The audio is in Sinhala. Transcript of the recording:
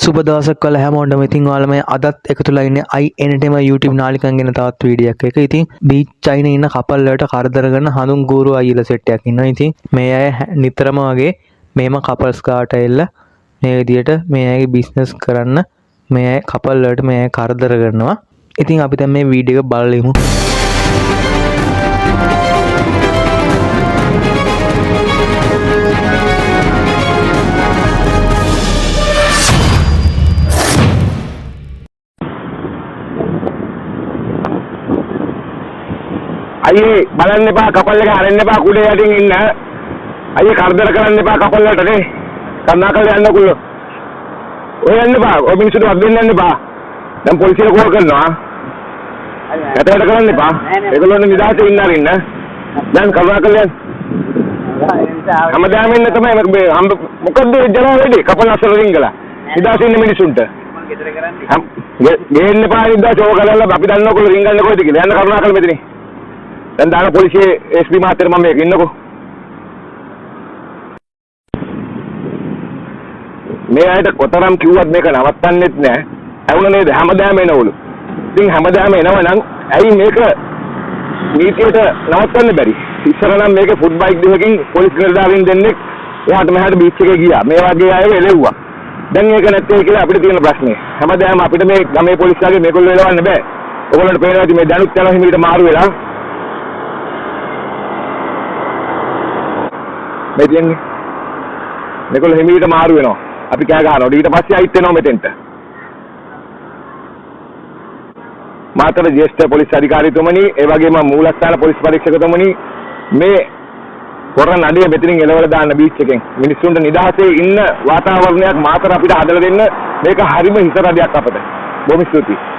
සුබ දවසක් කළ හැමෝටම. ඉතින් ඔයාලා මේ අදත් එකතුලා ඉන්නේ INTම YouTube නාලිකන් ගෙන තවත් වීඩියෝ එකක්. ඉතින් බීච් චයිනේ ඉන්න කපල් වලට කරදර කරන හඳුන් ගුරු අයියලා සෙට් එකක් ඉන්නවා. ඉතින් මේ අය නිතරම වගේ මේම කපල්ස් කාට එල්ල මේ විදියට මේ අයගේ බිස්නස් කරන්න මේ අය කපල් වලට මේ අය කරදර කරනවා. ඉතින් අපි දැන් මේ වීඩියෝ එක බලමු. අයියේ බලන්න එපා කපල් එක හරින්න එපා කුඩේ යටින් ඉන්න අයියේ කරදර කරන්න එපා කපල් වලට නේ කන්නාකල් යන්න කුල්ල ඔය යන්න එපා ඔය මිනිස්සුන්ට වත් දෙන්න යන්න එපා දැන් පොලිසියට කෝල් කරනවා යටට කරන්න එපා ඒගොල්ලෝ නිදාසේ ඉන්න අරින්න දැන් කන්නාකල් යන්න හැමදාම ඉන්න තමයි මොකද්ද ජනා වෙඩි කපල් අසල රින්ගලා නිදාසේ ඉන්න මිනිස්සුන්ට ගේන්න එපා නිදාසේ ඕක කරලා අපි දන්නව කොල්ල රින්ගන්න කොයිද කියලා යන්න කරුණාකර මෙතනින් දැන් දාන පොලිසියේ SP මහත්තයා මම මේක ඉන්නකෝ මේ අයට කොතරම් කිව්වත් මේක නවත්තන්නෙත් නෑ ඇහුණ නේද හැමදාම එනවලු ඉතින් හැමදාම එනවනම් ඇයි මේක නීතියට නවත්තන්න බැරි ඉස්සර නම් මේකේ ෆුඩ් බයික් දෙකකින් පොලිස් නිලධාරීන් දෙන්නෙක් එහාට මෙහාට බීච් එකේ ගියා මේ වගේ අයව එලෙව්වා දැන් ඒක නැත්තේ කියලා අපිට තියෙන ප්‍රශ්නේ හැමදාම අපිට මේ ගමේ පොලිස්ලාගේ මේගොල්ලෝ එලවන්න බෑ ඔයගොල්ලන්ට පේනවා ඉතින් මේ දැනුත් යනවා හිමීට මාරු වෙලා මේ කියන්නේ මේගොල්ලෝ හිමීට මාරු වෙනවා අපි කෑ ගහනවා ඊට පස්සේ ආයිත් එනවා මෙතෙන්ට මාතර ජ්‍යෙෂ්ඨ පොලිස් අධිකාරීතුමනි ඒ වගේම මූලස්ථාන පොලිස් පරීක්ෂකතුමනි මේ කොරන නඩිය මෙතනින් එලවලා දාන්න බීච් එකෙන් මිනිස්සුන්ට නිදහසේ ඉන්න වාතාවරණයක් මාතර අපිට හදලා දෙන්න මේක හරිම හිත රදයක් අපට බොහොම ස්තුතියි